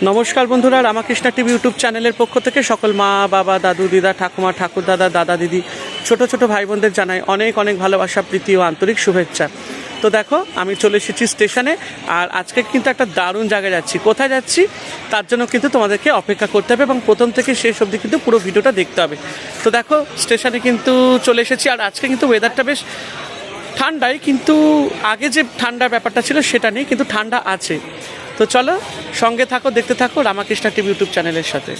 নমস্কার বন্ধুরা, Ramakrishna TV YouTube চ্যানেলের পক্ষ থেকে সকল মা বাবা, দাদু দিদা, ঠাকুমা ঠাকুরদাদা, দাদা দিদি, ছোট ছোট ভাই বোনদের জানাই অনেক অনেক ভালোবাসা, প্রীতি ও আন্তরিক শুভেচ্ছা। তো দেখো, আমি চলে এসেছি স্টেশনে, আর আজকে কিন্তু একটা দারুণ জায়গায় যাচ্ছি। কোথায় যাচ্ছি তার জন্য কিন্তু তোমাদেরকে অপেক্ষা করতে হবে এবং প্রথম থেকে শেষ অবধি কিন্তু পুরো ভিডিওটা দেখতে হবে। তো দেখো, স্টেশনে কিন্তু চলে এসেছি, আর আজকে কিন্তু ওয়েদারটা বেশ ঠান্ডাই, কিন্তু আগে যে ঠান্ডার ব্যাপারটা ছিল সেটা নেই, কিন্তু ঠান্ডা আছে। তো চলো, সঙ্গে থাকো, দেখতে থাকো রামাকৃষ্ণা টিভি ইউটিউব চ্যানেলের সাথে।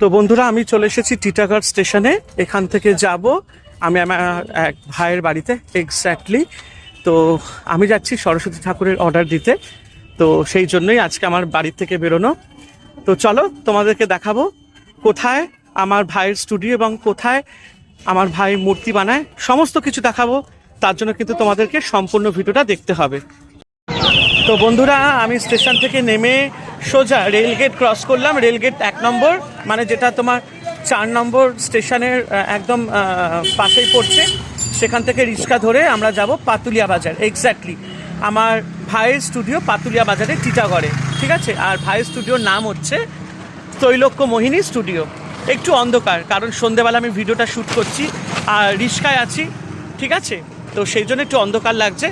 তো বন্ধুরা, আমি চলে এসেছি টিটাগড় স্টেশনে। এখান থেকে যাব আমি আমার এক ভাইয়ের বাড়িতে এক্স্যাক্টলি। তো আমি যাচ্ছি সরস্বতী ঠাকুরের অর্ডার দিতে, তো সেই জন্যই আজকে আমার বাড়ির থেকে বেরোনো। তো চলো, তোমাদেরকে দেখাবো কোথায় আমার ভাইয়ের স্টুডিও এবং কোথায় আমার ভাই মূর্তি বানায়, সমস্ত কিছু দেখাবো। তার জন্য কিন্তু তোমাদেরকে সম্পূর্ণ ভিডিওটা দেখতে হবে। তো বন্ধুরা, আমি স্টেশন থেকে নেমে সোজা রেলগেট ক্রস করলাম। রেলগেট 1 নম্বর, মানে যেটা তোমার 4 নম্বর স্টেশনের একদম পাশেই পড়ছে। সেখান থেকে রিক্সা ধরে আমরা যাব পাতুলিয়া বাজার। এক্স্যাক্টলি আমার ভাইয়ের স্টুডিও পাতুলিয়া বাজারে, টিটাগড়ে, ঠিক আছে। আর ভাইয়ের স্টুডিওর নাম হচ্ছে ত্রৈলোক্য মোহিনী স্টুডিও। একটু অন্ধকার, কারণ সন্ধেবেলা আমি ভিডিওটা শ্যুট করছি আর রিক্সায় আছি, ঠিক আছে। তো সেই জন্য একটু অন্ধকার লাগছে।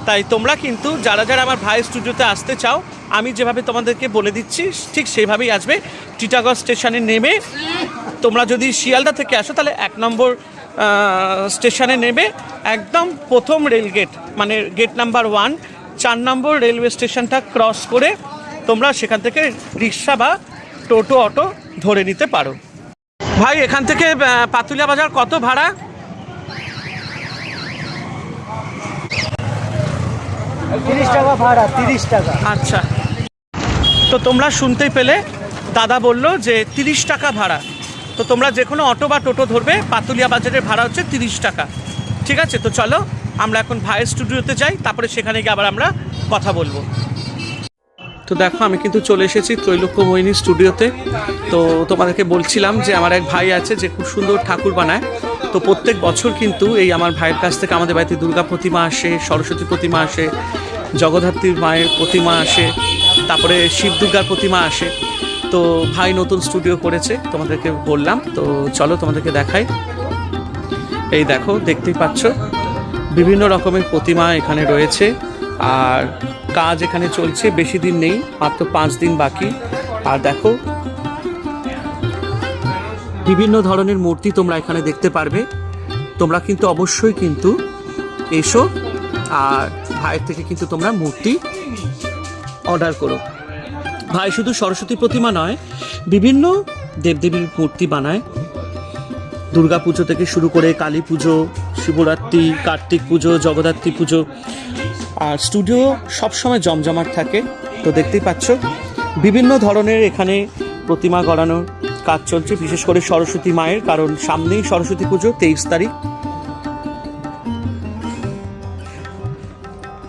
তাই তোমরা কিন্তু যারা যারা আমার ভাইয়ের স্টুডিওতে আসতে চাও, আমি যেভাবে তোমাদেরকে বলে দিচ্ছি ঠিক সেইভাবেই আসবে। টিটাগড় স্টেশনে নেমে তোমরা যদি শিয়ালদা থেকে আসো, তাহলে 1 নম্বর স্টেশনে নেমে একদম প্রথম রেলগেট, মানে গেট নাম্বার 1, 4 নম্বর রেলওয়ে স্টেশনটা ক্রস করে তোমরা সেখান থেকে রিক্সা বা টোটো অটো ধরে নিতে পারো। ভাই, এখান থেকে পাতুলিয়া বাজার কত ভাড়া? 30 টাকা ভাড়া, 30 টাকা। আচ্ছা, তো তোমরা শুনতেই পেলে, দাদা বললো যে 30 টাকা ভাড়া। তো তোমরা যে কোনো অটো বা টোটো ধরবে, পাতুলিয়া বাজারের ভাড়া হচ্ছে 30 টাকা, ঠিক আছে। তো চলো, আমরা এখন ভাইয়ের স্টুডিওতে যাই, তারপরে সেখানে গিয়ে আবার আমরা কথা বলবো। তো দেখো, আমি কিন্তু চলে এসেছি ত্রৈলোক্য মোহিনী স্টুডিওতে। তো তোমাদেরকে বলছিলাম যে আমার এক ভাই আছে যে খুব সুন্দর ঠাকুর বানায়। তো প্রত্যেক বছর কিন্তু এই আমার ভাইয়ের কাছ থেকে আমাদের বাড়িতে দুর্গা প্রতিমা আসে, সরস্বতী প্রতিমা আসে, জগদ্ধাত্রীর মায়ের প্রতিমা আসে, তারপরে শিব দুর্গার প্রতিমা আসে। তো ভাই নতুন স্টুডিও করেছে, তোমাদেরকে বললাম। তো চলো তোমাদেরকে দেখাই। এই দেখো, দেখতেই পাচ্ছ বিভিন্ন রকমের প্রতিমা এখানে রয়েছে। আর কাজ এখানে চলছে, বেশি দিন নেই, মাত্র 5 দিন বাকি। আর দেখো, বিভিন্ন ধরনের মূর্তি তোমরা এখানে দেখতে পারবে। তোমরা কিন্তু অবশ্যই কিন্তু এসো, আর ভাইয়ের থেকে কিন্তু তোমরা মূর্তি অর্ডার করো। ভাই শুধু সরস্বতী প্রতিমা নয়, বিভিন্ন দেবদেবীর মূর্তি বানায়। দুর্গা পুজো থেকে শুরু করে কালী পুজো, শিবরাত্রি, কার্তিক পুজো, জগদ্ধাত্রী পুজো। আর স্টুডিও সবসময় জমজমাট থাকে। তো দেখতেই পাচ্ছ বিভিন্ন ধরনের এখানে প্রতিমা গড়ানোর কাজ চলছে, বিশেষ করে সরস্বতী মায়ের, কারণ সামনেই সরস্বতী পুজো 23 তারিখ।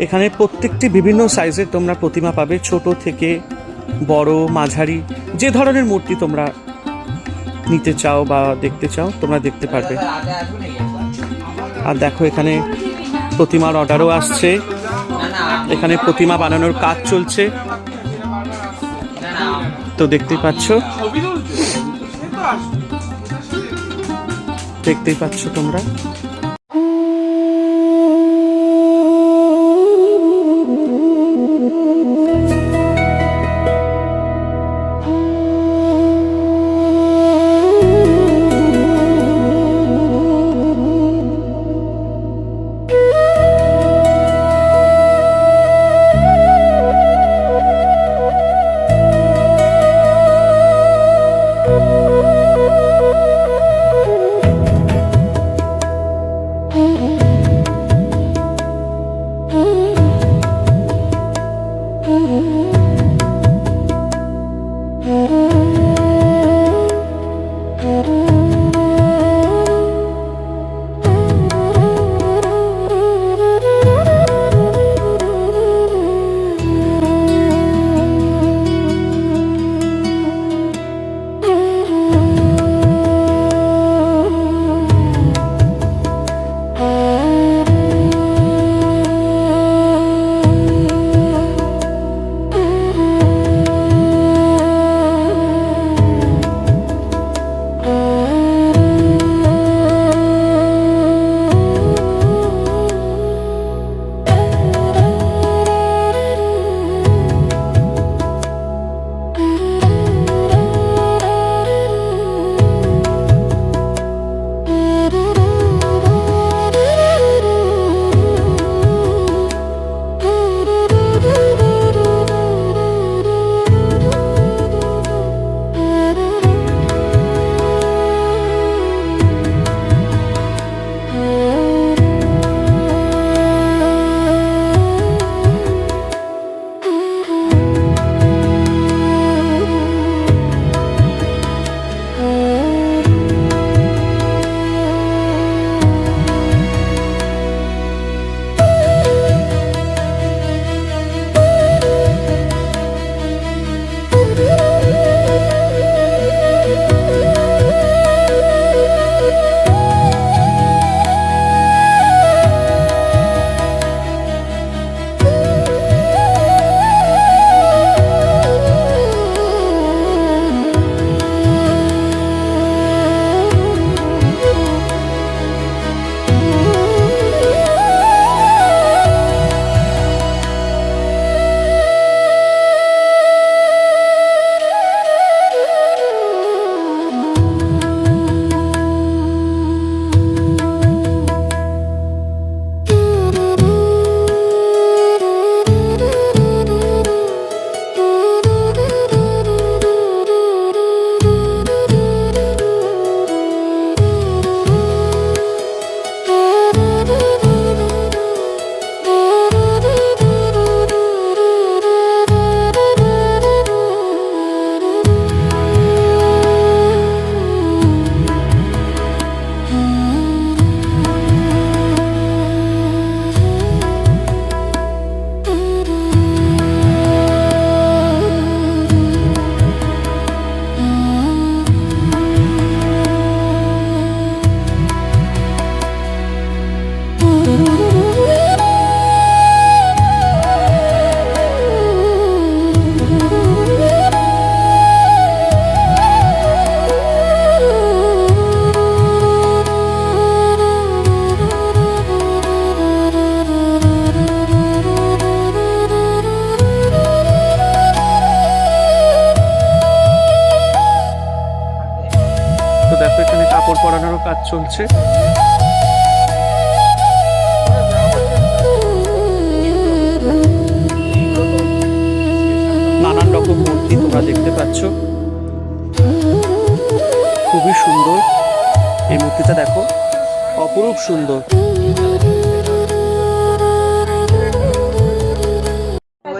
এখানে প্রত্যেকটি বিভিন্ন সাইজের তোমরা প্রতিমা পাবে, ছোট থেকে বড়, মাঝারি, যে ধরনের মূর্তি তোমরা নিতে চাও বা দেখতে চাও তোমরা দেখতে পারবে। আর দেখো, এখানে প্রতিমার অর্ডারও আসছে, এখানে প্রতিমা বানানোর কাজ চলছে। তো দেখতেই পাচ্ছ, তোমরা। চলছে। নানান রকম মূর্তি তোমরা দেখতে পাচ্ছ, খুবই সুন্দর। এই মূর্তিটা দেখো, অপরূপ সুন্দর।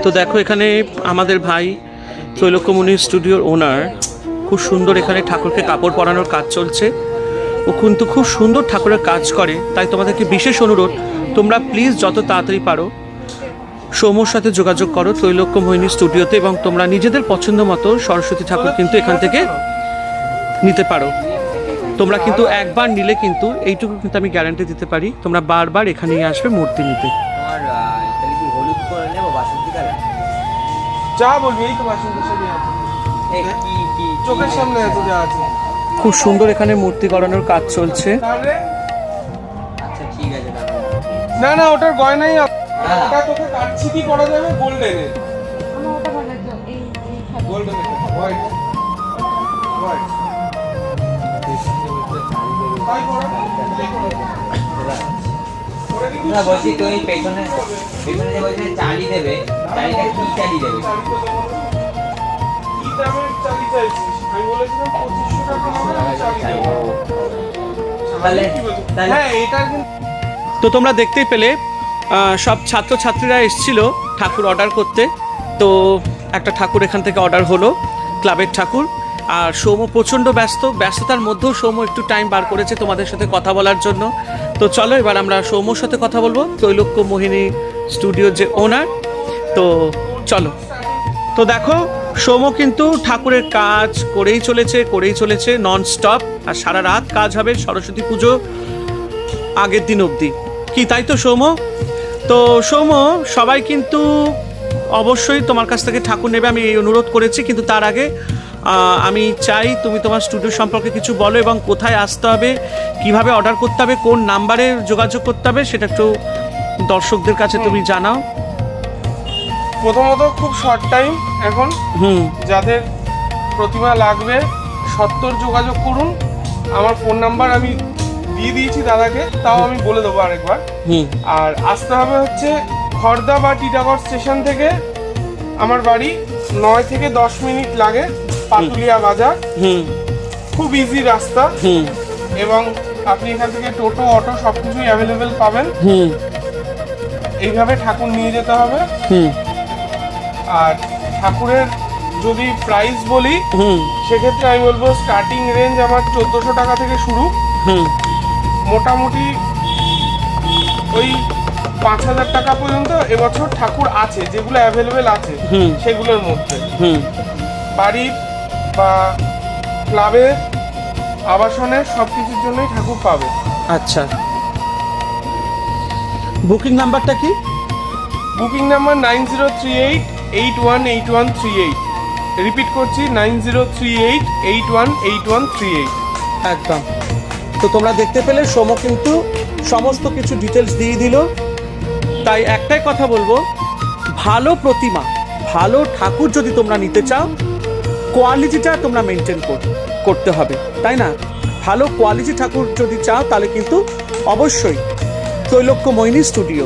তো দেখো এখানে আমাদের ভাই ত্রৈলোক্যমণি স্টুডিওর ওনার খুব সুন্দর এখানে ঠাকুরকে কাপড় পরানোর কাজ চলছে। ও কিন্তু খুব সুন্দর ঠাকুরের কাজ করে, তাই তোমাদেরকে বিশেষ অনুরোধ, তোমরা প্লিজ যত তাড়াতাড়ি পারো সৌম্যর সাথে যোগাযোগ করো ত্রৈলোক্যমণি স্টুডিওতে, এবং তোমরা নিজেদের পছন্দ মতো সরস্বতী ঠাকুর কিন্তু এখান থেকে নিতে পারো। তোমরা কিন্তু একবার নিলে কিন্তু এইটুকু কিন্তু আমি গ্যারান্টি দিতে পারি, তোমরা বারবার এখানেই আসবে মূর্তি নিতে। যা বলবি এই তো বাসন্তী শাড়ি আছে, চোখের সামনে আছে যা আছে। খুব সুন্দর এখানে মূর্তি করানোর কাজ চলছে। আচ্ছা ঠিক আছে, না না ওটার গয়নাই ওটা তোকে কাটছি কি করা যাবে, গোল্ডেনের গোল্ডেন হোয়াইট হোয়াইট তাই করা না বলছি তুমি পেছনে পেছনে যে বলছিলে চালি দেবে, চালিটা কি চালি দেবে? কি দামের চালি চাইছিস? আমি বলেছিলাম 2500 টাকা দামের চালি দেবো। তাহলে হ্যাঁ এটা কিন্তু তো তোমরা দেখতেই পেলে সব ছাত্রছাত্রীরা এসেছিল ঠাকুর অর্ডার করতে। তো একটা ঠাকুর এখান থেকে অর্ডার হলো, ক্লাবের ঠাকুর। আর সৌম্য প্রচণ্ড ব্যস্ততার মধ্যেও সৌম্য একটু টাইম বার করেছে তোমাদের সাথে কথা বলার জন্য। তো চলো এবার আমরা সৌম্যর সাথে কথা বলবো, ত্রৈলোক্যমণি স্টুডিওর যে ওনার। তো চলো। তো দেখো সৌম্য কিন্তু ঠাকুরের কাজ করেই চলেছে নন স্টপ। আর সারা রাত কাজ হবে সরস্বতী পুজো আগের দিন অবধি, কি তাই তো সৌম্য? তো সৌম্য সবাই কিন্তু অবশ্যই তোমার কাছ থেকে ঠাকুর নেবে, আমি এই অনুরোধ করেছি। কিন্তু তার আগে আমি চাই তুমি তোমার স্টুডিও সম্পর্কে কিছু বলো, এবং কোথায় আসতে হবে, কিভাবে অর্ডার করতে হবে, কোন নাম্বারে যোগাযোগ করতে হবে সেটা একটু দর্শকদের কাছে তুমি জানাও। প্রথমত খুব শর্ট টাইম এখন, যাদের প্রতিমা লাগবে সত্তর যোগাযোগ করুন। আমার ফোন নাম্বার আমি দিয়ে দিয়েছি দাদাকে, তাও আমি বলে দেবো আরেকবার। আর আসতে হবে হচ্ছে খড়দা বা টিটাগড় স্টেশন থেকে আমার বাড়ি 9 থেকে 10 মিনিট লাগে, পাতুলিয়া বাজার। খুব ইজি রাস্তা, এবং আপনি এখান থেকে টোটো অটো সবকিছুই অ্যাভেলেবেল পাবেন। এইভাবে ঠাকুর নিয়ে যেতে হবে। আর ঠাকুরের যদি প্রাইস বলি সেক্ষেত্রে আমি বলবো স্টার্টিং রেঞ্জ আমার 1400 টাকা থেকে শুরু। মোটামুটি ওই 5000 টাকা পর্যন্ত এবছর ঠাকুর আছে, যেগুলো অ্যাভেলেবেল আছে সেগুলোর মধ্যে। বাড়ির বা ক্লাবের আবাসনের সবকিছুর জন্যই ঠাকুর পাবে। আচ্ছা, বুকিং নাম্বারটা কি? Booking number 9038818138। রিপিট করছি 9038818138। একদম। তো তোমরা দেখতে পেলে সৌম্য কিন্তু সমস্ত কিছু ডিটেলস দিয়ে দিল। তাই একটাই কথা বলবো, ভালো প্রতিমা, ভালো ঠাকুর যদি তোমরা নিতে চাও, কোয়ালিটিটা তোমরা মেনটেন করতে হবে, তাই না? ভালো কোয়ালিটি ঠাকুর যদি চাও তাহলে কিন্তু অবশ্যই ত্রৈলোক্যমণি স্টুডিও।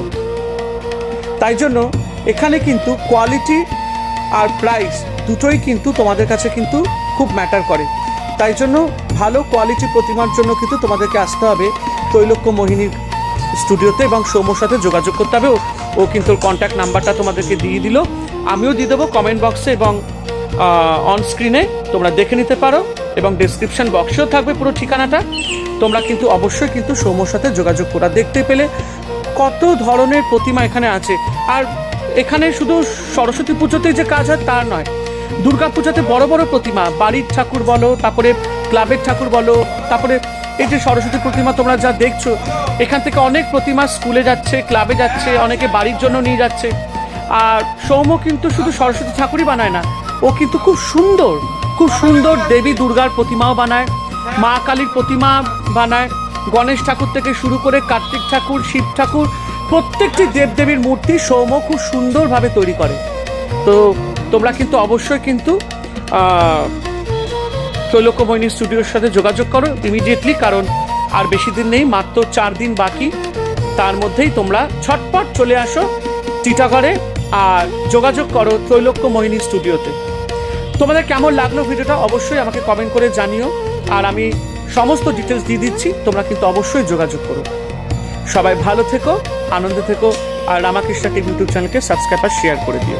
তাই জন্য এখানে কিন্তু কোয়ালিটি আর প্রাইস দুটোই কিন্তু তোমাদের কাছে কিন্তু খুব ম্যাটার করে। তাই জন্য ভালো কোয়ালিটি প্রতিমার জন্য কিন্তু তোমাদেরকে আসতে হবে ত্রৈলোক্যমণি স্টুডিওতে, এবং সৌম্যর সাথে যোগাযোগ করতে হবে। ও কিন্তু কন্ট্যাক্ট নাম্বারটা তোমাদেরকে দিয়ে দিল, আমিও দিয়ে দেবো কমেন্ট বক্সে এবং অন স্ক্রিনে, তোমরা দেখে নিতে পারো। এবং ডেসক্রিপশন বক্সেও থাকবে পুরো ঠিকানাটা। তোমরা কিন্তু অবশ্যই কিন্তু সৌম্যর সাথে যোগাযোগ করা। দেখতে পেলে কত ধরনের প্রতিমা এখানে আছে। আর এখানে শুধু সরস্বতী পুজোতে যে কাজ হয় তা নয়, দুর্গা পুজোতে বড় বড় প্রতিমা, বাড়ির ঠাকুর বলো, তারপরে ক্লাবের ঠাকুর বলো, তারপরে এই যে সরস্বতী প্রতিমা তোমরা যা দেখছো, এখান থেকে অনেক প্রতিমা স্কুলে যাচ্ছে, ক্লাবে যাচ্ছে, অনেকে বাড়ির জন্য নিয়ে যাচ্ছে। আর সৌম্য কিন্তু শুধু সরস্বতী ঠাকুরই বানায় না, ও কিন্তু খুব সুন্দর দেবী দুর্গার প্রতিমাও বানায়, মা কালীর প্রতিমা বানায়, গণেশ ঠাকুর থেকে শুরু করে কার্তিক ঠাকুর, শিব ঠাকুর, প্রত্যেকটি দেবদেবীর মূর্তি সৌম্য খুব সুন্দরভাবে তৈরি করে। তো তোমরা কিন্তু অবশ্যই কিন্তু ত্রৈলোক্যমণি স্টুডিওর সাথে যোগাযোগ করো ইমিডিয়েটলি, কারণ আর বেশি দিন নেই, মাত্র 4 দিন বাকি। তার মধ্যেই তোমরা ছটপট চলে আসো টিটাগড়ে আর যোগাযোগ করো ত্রৈলোক্য মোহিনী স্টুডিওতে। তোমাদের কেমন লাগলো ভিডিওটা অবশ্যই আমাকে কমেন্ট করে জানিও, আর আমি সমস্ত ডিটেলস দিয়ে দিচ্ছি, তোমরা কিন্তু অবশ্যই যোগাযোগ করো। সবাই ভালো থেকো, আনন্দে থেকো, আর রামাকৃষ্ণকে ইউটিউব চ্যানেলকে সাবস্ক্রাইব আর শেয়ার করে দিও।